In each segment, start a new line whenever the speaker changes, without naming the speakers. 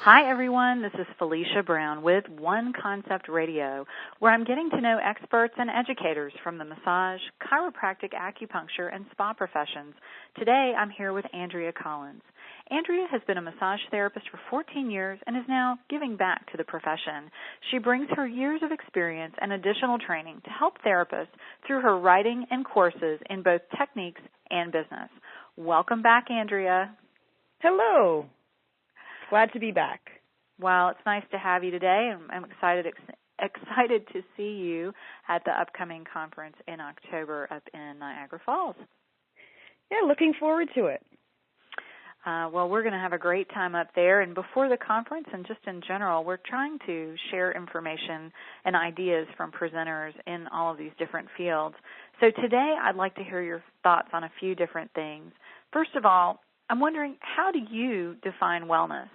Hi, everyone. This is Felicia Brown with One Concept Radio, where I'm getting to know experts and educators from the massage, chiropractic, acupuncture, and spa professions. Today, I'm here with Andrea Collins. Andrea has been a massage therapist for 14 years and is now giving back to the profession. She brings her years of experience and additional training to help therapists through her writing and courses in both techniques and business. Welcome back, Andrea.
Hello. Glad to be back.
Well, it's nice to have you today. I'm excited to see you at the upcoming conference in October up in Niagara Falls.
Yeah, looking forward to it.
Well, we're going to have a great time up there. And before the conference and just in general, we're trying to share information and ideas from presenters in all of these different fields. So today I'd like to hear your thoughts on a few different things. First of all, I'm wondering, how do you define wellness?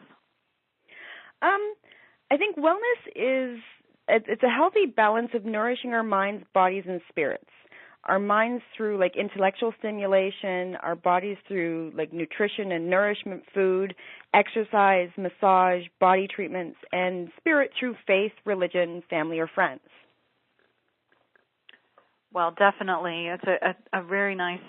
I think wellness it's a healthy balance of nourishing our minds, bodies, and spirits. Our minds through intellectual stimulation, our bodies through nutrition and nourishment, food, exercise, massage, body treatments, and spirit through faith, religion, family, or friends.
Well, definitely. It's a very nice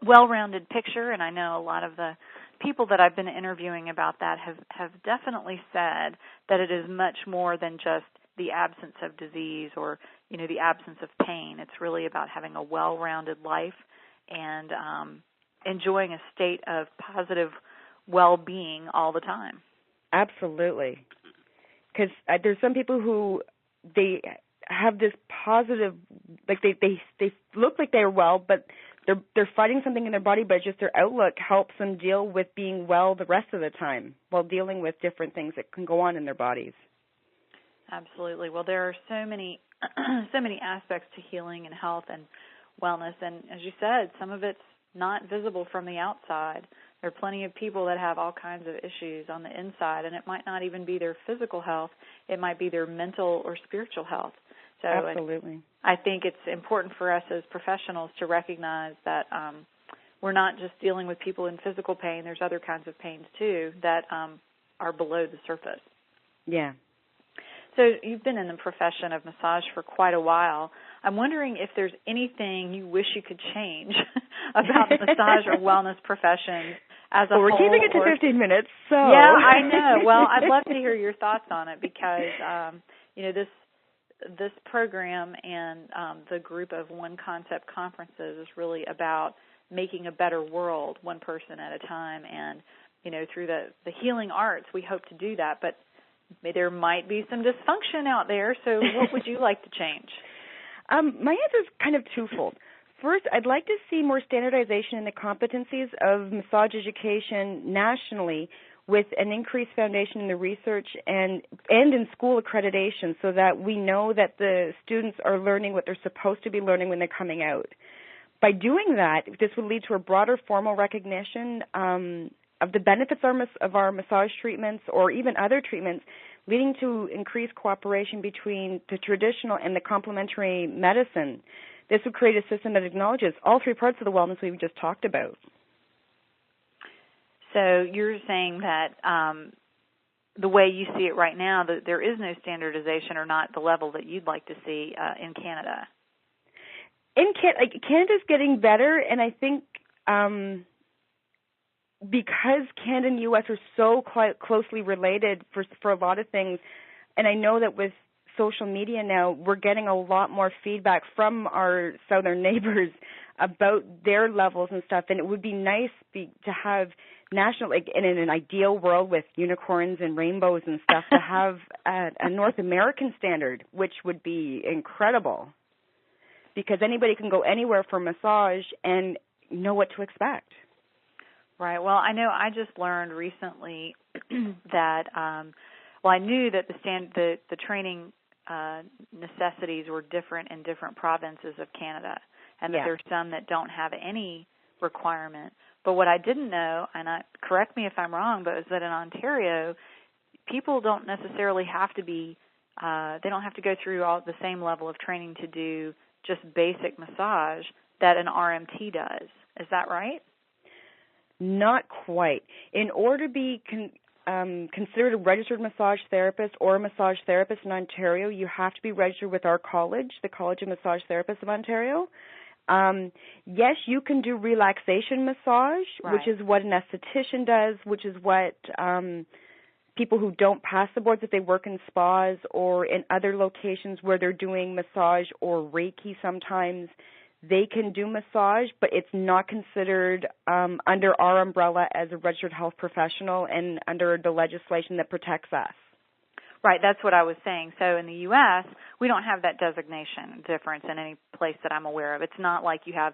well-rounded picture, and I know a lot of the people that I've been interviewing about that have definitely said that it is much more than just the absence of disease or, the absence of pain. It's really about having a well-rounded life and enjoying a state of positive well-being all the time.
Absolutely. Because there's some people who they have this positive, they look like they're well, but they're fighting something in their body, but just their outlook helps them deal with being well the rest of the time while dealing with different things that can go on in their bodies.
Absolutely. Well, there are so many aspects to healing and health and wellness, and as you said, some of it's not visible from the outside. There are plenty of people that have all kinds of issues on the inside, and it might not even be their physical health. It might be their mental or spiritual health. So
absolutely.
I think it's important for us as professionals to recognize that we're not just dealing with people in physical pain. There's other kinds of pains, too, that are below the surface.
Yeah.
So you've been in the profession of massage for quite a while. I'm wondering if there's anything you wish you could change about the massage or wellness profession as a whole.
We're keeping it to 15 minutes, so.
Yeah, I know. Well, I'd love to hear your thoughts on it because, this program and the group of One Concept conferences is really about making a better world one person at a time. And, through the healing arts, we hope to do that. But there might be some dysfunction out there. So what would you like to change?
My answer is kind of twofold. First, I'd like to see more standardization in the competencies of massage education nationally with an increased foundation in the research and in school accreditation so that we know that the students are learning what they're supposed to be learning when they're coming out. By doing that, this would lead to a broader formal recognition of the benefits of our massage treatments or even other treatments, leading to increased cooperation between the traditional and the complementary medicine. This would create a system that acknowledges all three parts of the wellness we've just talked about.
So you're saying that the way you see it right now, that there is no standardization or not the level that you'd like to see in Canada.
Canada's getting better, and I think because Canada and U.S. are so quite closely related for a lot of things, and I know that with social media now, we're getting a lot more feedback from our southern neighbors about their levels and stuff, and it would be nice to have national, in an ideal world with unicorns and rainbows and stuff, to have a North American standard, which would be incredible, because anybody can go anywhere for massage and know what to expect.
Right. Well, I know I just learned recently that, I knew that the training necessities were different in different provinces of Canada, and that there's some that don't have any requirement. But what I didn't know, and correct me if I'm wrong, but is that in Ontario, people don't necessarily have to be, they don't have to go through all the same level of training to do just basic massage that an RMT does. Is that right?
Not quite. In order to be considered a registered massage therapist or a massage therapist in Ontario, you have to be registered with our college, the College of Massage Therapists of Ontario. Yes, you can do relaxation massage, which is what an esthetician does, which is what people who don't pass the boards, if they work in spas or in other locations where they're doing massage or Reiki sometimes, they can do massage, but it's not considered under our umbrella as a registered health professional and under the legislation that protects us.
Right, that's what I was saying. So in the U.S., we don't have that designation difference in any place that I'm aware of. It's not like you have,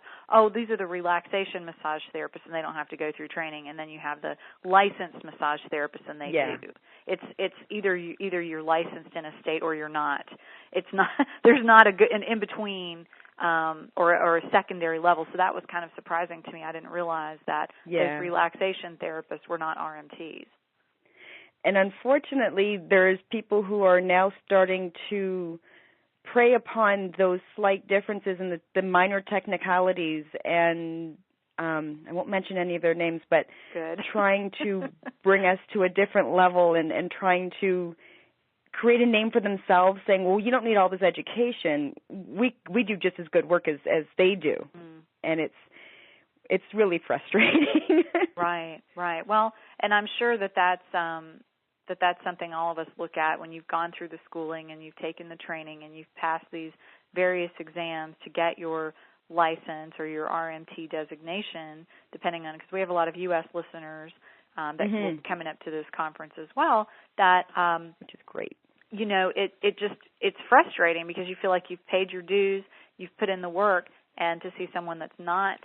these are the relaxation massage therapists and they don't have to go through training, and then you have the licensed massage therapists and they do. It's either you're licensed in a state or you're not. It's not. There's not an in between or a secondary level. So that was kind of surprising to me. I didn't realize that those relaxation therapists were not RMTs.
And unfortunately, there's people who are now starting to prey upon those slight differences in the minor technicalities, and I won't mention any of their names, but trying to bring us to a different level and trying to create a name for themselves, saying, well, you don't need all this education. We do just as good work as they do. And it's really frustrating.
Right. Well, and I'm sure that's something all of us look at when you've gone through the schooling and you've taken the training and you've passed these various exams to get your license or your RMT designation, depending on, because we have a lot of U.S. listeners that will be coming up to this conference as well, that
which is great.
You know, it's frustrating because you feel like you've paid your dues, you've put in the work, and to see someone that's not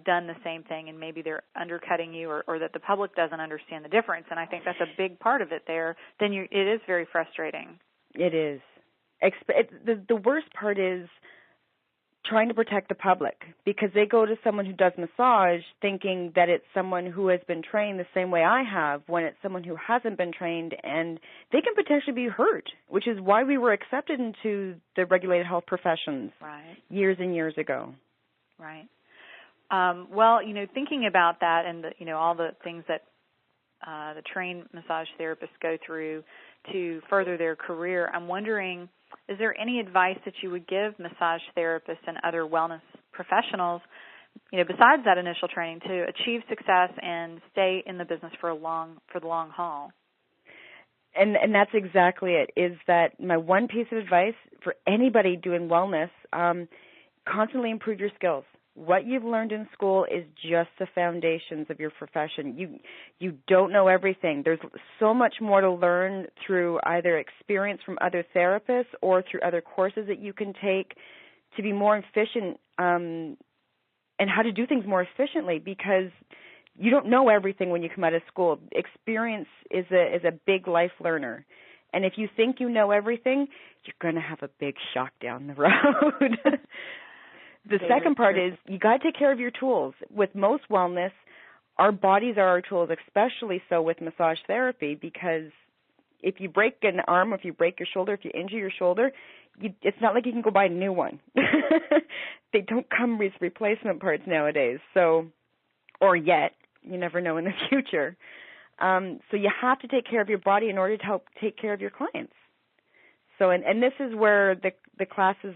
done the same thing and maybe they're undercutting you or that the public doesn't understand the difference, and I think that's a big part of it there, then it is very frustrating. It is.
The worst part is trying to protect the public, because they go to someone who does massage thinking that it's someone who has been trained the same way I have, when it's someone who hasn't been trained, and they can potentially be hurt, which is why we were accepted into the regulated health professions years and years ago.
Right. Well, you know, thinking about that and all the things that the trained massage therapists go through to further their career, I'm wondering, is there any advice that you would give massage therapists and other wellness professionals, besides that initial training, to achieve success and stay in the business for the long haul?
And that's exactly it, is that my one piece of advice for anybody doing wellness, constantly improve your skills. What you've learned in school is just the foundations of your profession. You don't know everything. There's so much more to learn through either experience from other therapists or through other courses that you can take to be more efficient and how to do things more efficiently, because you don't know everything when you come out of school. Experience is a big life learner. And if you think you know everything, you're going to have a big shock down the road. The second part is you got to take care of your tools. With most wellness, our bodies are our tools, especially so with massage therapy, because if you break an arm, if you break your shoulder, if you injure your shoulder, it's not like you can go buy a new one. They don't come with replacement parts nowadays, or yet. You never know in the future. So you have to take care of your body in order to help take care of your clients. So, and this is where the classes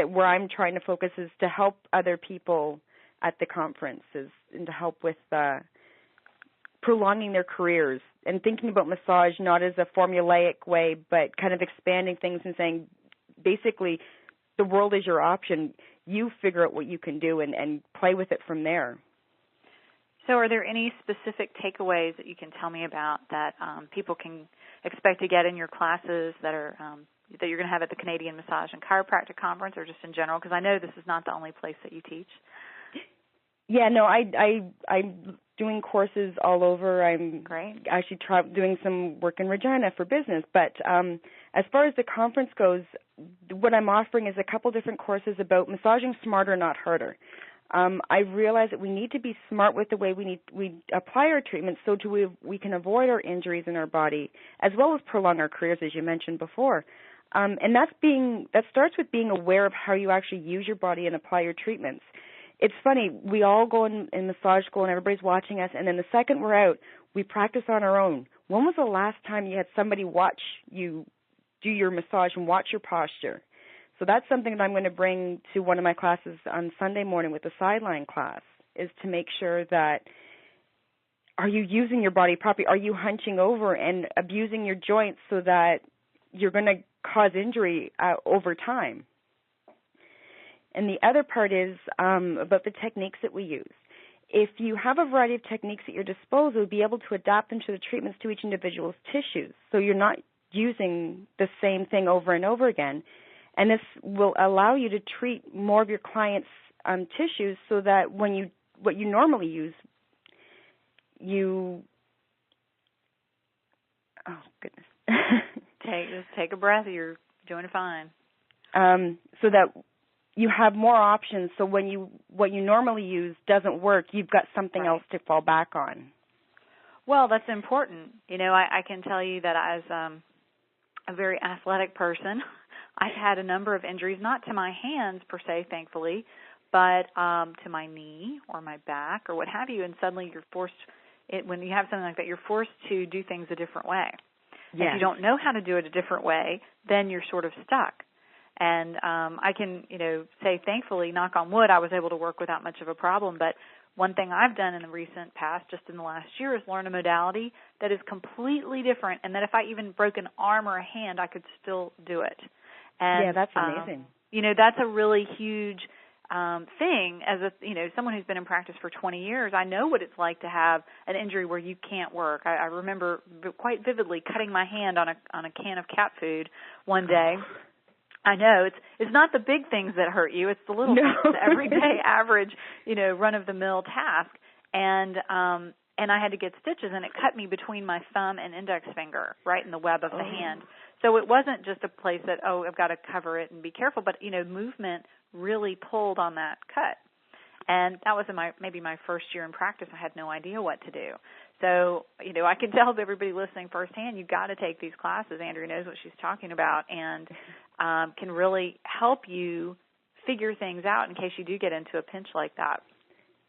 where I'm trying to focus is to help other people at the conferences and to help with prolonging their careers and thinking about massage not as a formulaic way, but kind of expanding things and saying, basically, the world is your option. You figure out what you can do and play with it from there.
So are there any specific takeaways that you can tell me about that people can expect to get in your classes that are that you're going to have at the Canadian Massage and Chiropractic Conference, or just in general? Because I know this is not the only place that you teach.
Yeah, no, I'm doing courses all over. I'm
Great.
actually doing some work in Regina for business. But as far as the conference goes, what I'm offering is a couple different courses about massaging smarter, not harder. I realize that we need to be smart with the way we apply our treatments so we can avoid our injuries in our body, as well as prolong our careers, as you mentioned before. And that starts with being aware of how you actually use your body and apply your treatments. It's funny, we all go in massage school and everybody's watching us, and then the second we're out, We practice on our own. When was the last time you had somebody watch you do your massage and watch your posture? So that's something that I'm going to bring to one of my classes on Sunday morning with the sideline class, is to make sure that, are you using your body properly? Are you hunching over and abusing your joints so that you're going to cause injury over time? And the other part is about the techniques that we use. If you have a variety of techniques at your disposal, you'll be able to adapt them to the treatments to each individual's tissues. So you're not using the same thing over and over again. And this will allow you to treat more of your clients' tissues, so that what you normally use, oh goodness,
just take a breath. You're doing fine.
So that you have more options. So when what you normally use doesn't work, you've got something else to fall back on.
Well, that's important. I can tell you that as a very athletic person, I've had a number of injuries, not to my hands per se, thankfully, but to my knee or my back or what have you, and suddenly you're forced, when you have something like that, you're forced to do things a different way. Yes. If you don't know how to do it a different way, then you're sort of stuck. And I can, say thankfully, knock on wood, I was able to work without much of a problem. But one thing I've done in the recent past, just in the last year, is learn a modality that is completely different, and that if I even broke an arm or a hand, I could still do it. And,
yeah, that's amazing.
That's a really huge thing. As someone who's been in practice for 20 years, I know what it's like to have an injury where you can't work. I remember quite vividly cutting my hand on a can of cat food one day. I know it's not the big things that hurt you; it's the little things, the everyday average, run-of-the-mill task. And I had to get stitches, and it cut me between my thumb and index finger, right in the web of the hand. So it wasn't just a place that, I've got to cover it and be careful, but, movement really pulled on that cut. And that was maybe my first year in practice. I had no idea what to do. So, I can tell everybody listening firsthand, you've got to take these classes. Andrea knows what she's talking about, and can really help you figure things out in case you do get into a pinch like that.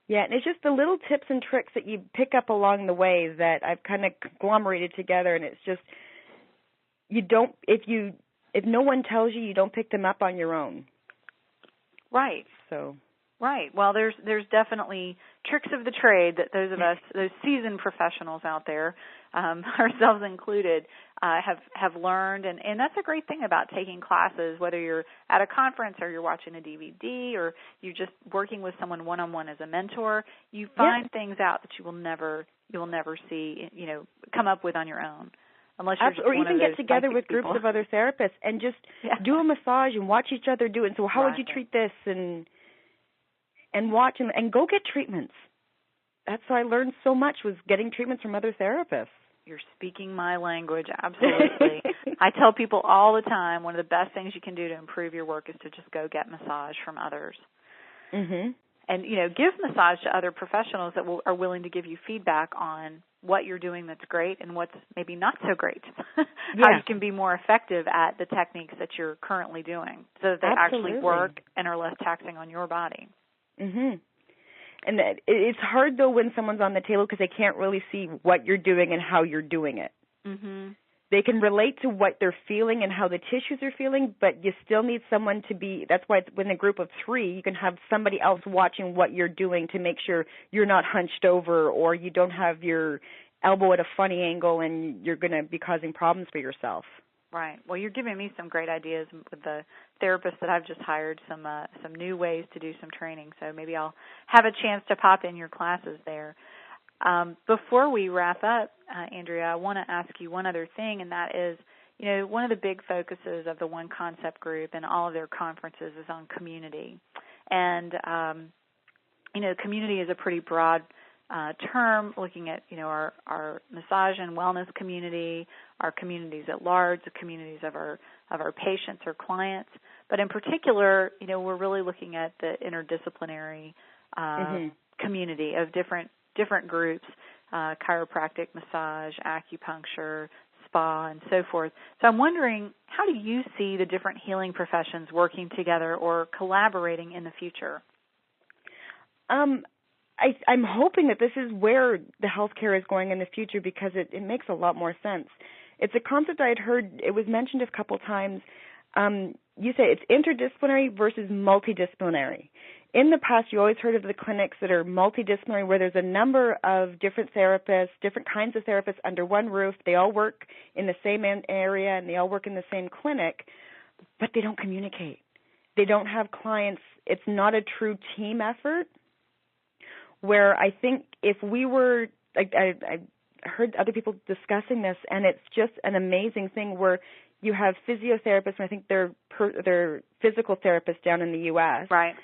Yeah, and it's just the little tips and tricks that you pick up along the way that I've kind of conglomerated together, and it's just, if no one tells you, you don't pick them up on your own.
Right.
So.
Right. Well, there's definitely tricks of the trade that those of us, those seasoned professionals out there, ourselves included, have learned, and that's a great thing about taking classes, whether you're at a conference or you're watching a DVD or you're just working with someone one-on-one as a mentor. You find things out that you'll never see, come up with on your own. Unless you're just
or even get together with groups of other therapists and just do a massage and watch each other do it. And so how would you treat this? And watch and go get treatments. That's how I learned so much, was getting treatments from other therapists.
You're speaking my language, absolutely. I tell people all the time, one of the best things you can do to improve your work is to just go get massage from others.
Mm-hmm.
And, give massage to other professionals that are willing to give you feedback on what you're doing that's great and what's maybe not so great, how you can be more effective at the techniques that you're currently doing so that they actually work and are less taxing on your body.
Mm-hmm. And it's hard, though, when someone's on the table because they can't really see what you're doing and how you're doing it.
Mm-hmm.
They can relate to what they're feeling and how the tissues are feeling, but you still need someone to be, that's why in a group of 3, you can have somebody else watching what you're doing to make sure you're not hunched over or you don't have your elbow at a funny angle and you're going to be causing problems for yourself.
Right. Well, you're giving me some great ideas with the therapist that I've just hired, some new ways to do some training. So maybe I'll have a chance to pop in your classes there. Before we wrap up, Andrea, I want to ask you one other thing, and that is, one of the big focuses of the One Concept Group and all of their conferences is on community. And, community is a pretty broad term, looking at, our massage and wellness community, our communities at large, the communities of our patients or clients. But in particular, we're really looking at the interdisciplinary community of different groups, chiropractic, massage, acupuncture, spa, and so forth. So I'm wondering, how do you see the different healing professions working together or collaborating in the future?
I'm hoping that this is where the healthcare is going in the future because it makes a lot more sense. It's a concept I had heard. It was mentioned a couple times. You say it's interdisciplinary versus multidisciplinary. In the past, you always heard of the clinics that are multidisciplinary, where there's a number of different therapists, different kinds of therapists under one roof. They all work in the same area, and they all work in the same clinic, but they don't communicate. They don't have clients. It's not a true team effort, where I think if we were, I heard other people discussing this, and it's just an amazing thing where you have physiotherapists, and I think they're physical therapists down in the U.S.,
right?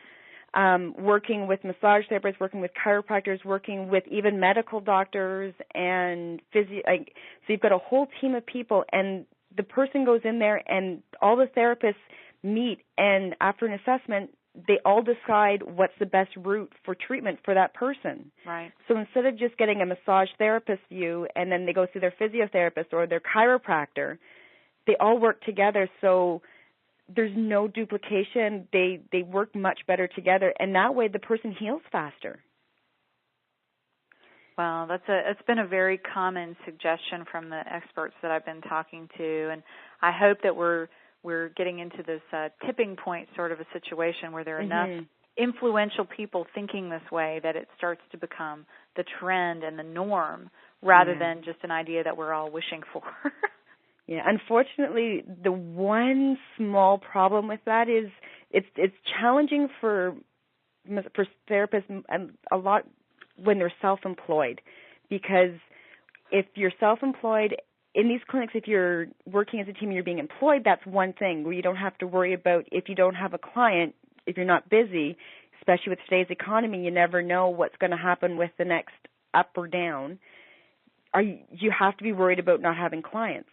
Working with massage therapists, working with chiropractors, working with even medical doctors and so you've got a whole team of people, and the person goes in there and all the therapists meet, and after an assessment, they all decide what's the best route for treatment for that person.
Right.
So instead of just getting a massage therapist view and then they go see their physiotherapist or their chiropractor, they all work together, so there's no duplication. They work much better together, and that way the person heals faster.
Well, it's been a very common suggestion from the experts that I've been talking to, and I hope that we're getting into this tipping point sort of a situation where there are enough influential people thinking this way that it starts to become the trend and the norm rather than just an idea that we're all wishing for.
Yeah, unfortunately, the one small problem with that is it's challenging for therapists a lot when they're self-employed, because if you're self-employed in these clinics, if you're working as a team and you're being employed, that's one thing where you don't have to worry about if you don't have a client, if you're not busy, especially with today's economy, you never know what's going to happen with the next up or down. You have to be worried about not having clients.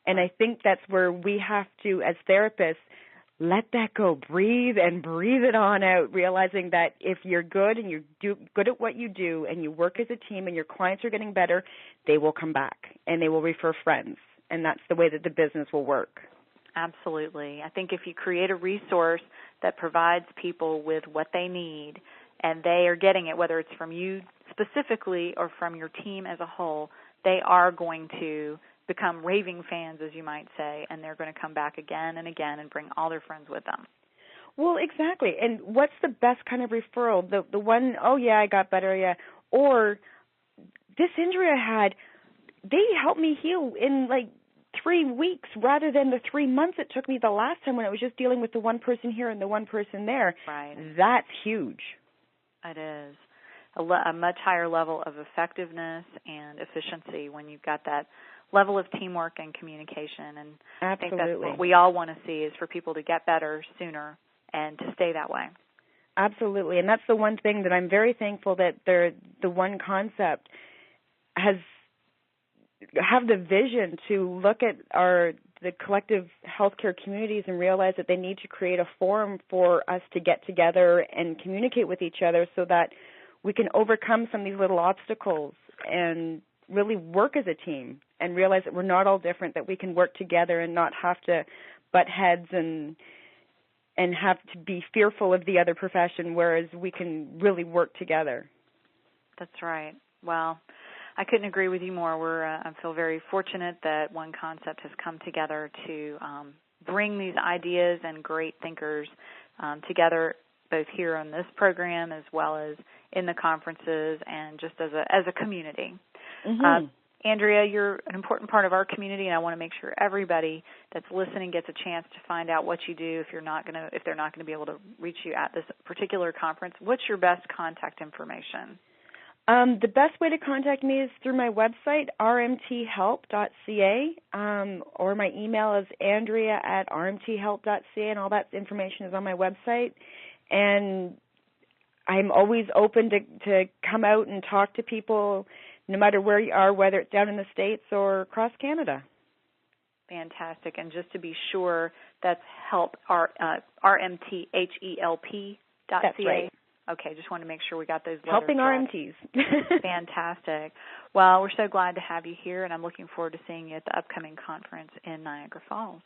And I think that's where we have to, as therapists, let that go. Breathe it on out, realizing that if you're good and you're good at what you do and you work as a team and your clients are getting better, they will come back and they will refer friends. And that's the way that the business will work.
Absolutely. I think if you create a resource that provides people with what they need and they are getting it, whether it's from you specifically or from your team as a whole, they are going to become raving fans, as you might say, and they're going to come back again and again and bring all their friends with them.
Well, exactly. And what's the best kind of referral? The one, oh, yeah, I got better, yeah. Or this injury I had, they helped me heal in like 3 weeks rather than the 3 months it took me the last time when I was just dealing with the one person here and the one person there.
Right.
That's huge. It
is. A much higher level of effectiveness and efficiency when you've got that level of teamwork and communication. And
absolutely.
I think that's what we all want to see, is for people to get better sooner and to stay that way.
Absolutely. And that's the one thing that I'm very thankful that the one concept have the vision to look at the collective healthcare communities and realize that they need to create a forum for us to get together and communicate with each other so that we can overcome some of these little obstacles and really work as a team and realize that we're not all different, that we can work together and not have to butt heads and have to be fearful of the other profession, whereas we can really work together.
That's right. Well, I couldn't agree with you more. I feel very fortunate that One Concept has come together to bring these ideas and great thinkers together, both here on this program as well as in the conferences and just as a community.
Mm-hmm.
Andrea, you're an important part of our community, and I want to make sure everybody that's listening gets a chance to find out what you do if they're not going to be able to reach you at this particular conference. What's your best contact information?
The best way to contact me is through my website, rmthelp.ca, or my email is andrea@rmthelp.ca, and all that information is on my website. And I'm always open to come out and talk to people, no matter where you are, whether it's down in the States or across Canada.
Fantastic. And just to be sure, that's help, rmthelp.ca.
That's right.
Okay, just want to make sure we got those letters
Helping
right.
RMTs.
Fantastic. Well, we're so glad to have you here, and I'm looking forward to seeing you at the upcoming conference in Niagara Falls.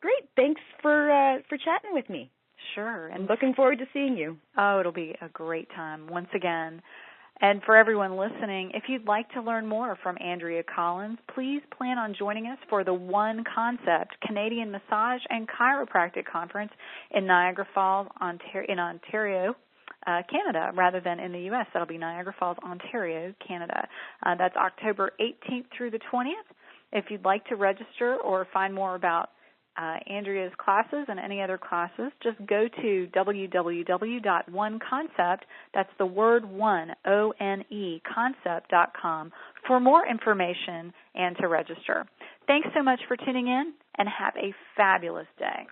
Great. Thanks for chatting with me.
Sure.
And looking forward to seeing you.
Oh, it'll be a great time once again. And for everyone listening, if you'd like to learn more from Andrea Collins, please plan on joining us for the One Concept Canadian Massage and Chiropractic Conference in Niagara Falls, Ontario, Canada, rather than in the U.S. That'll be Niagara Falls, Ontario, Canada. That's October 18th through the 20th. If you'd like to register or find more about Andrea's classes and any other classes, just go to www.oneconcept, that's the word one, O-N-E, concept.com, for more information and to register. Thanks so much for tuning in, and have a fabulous day.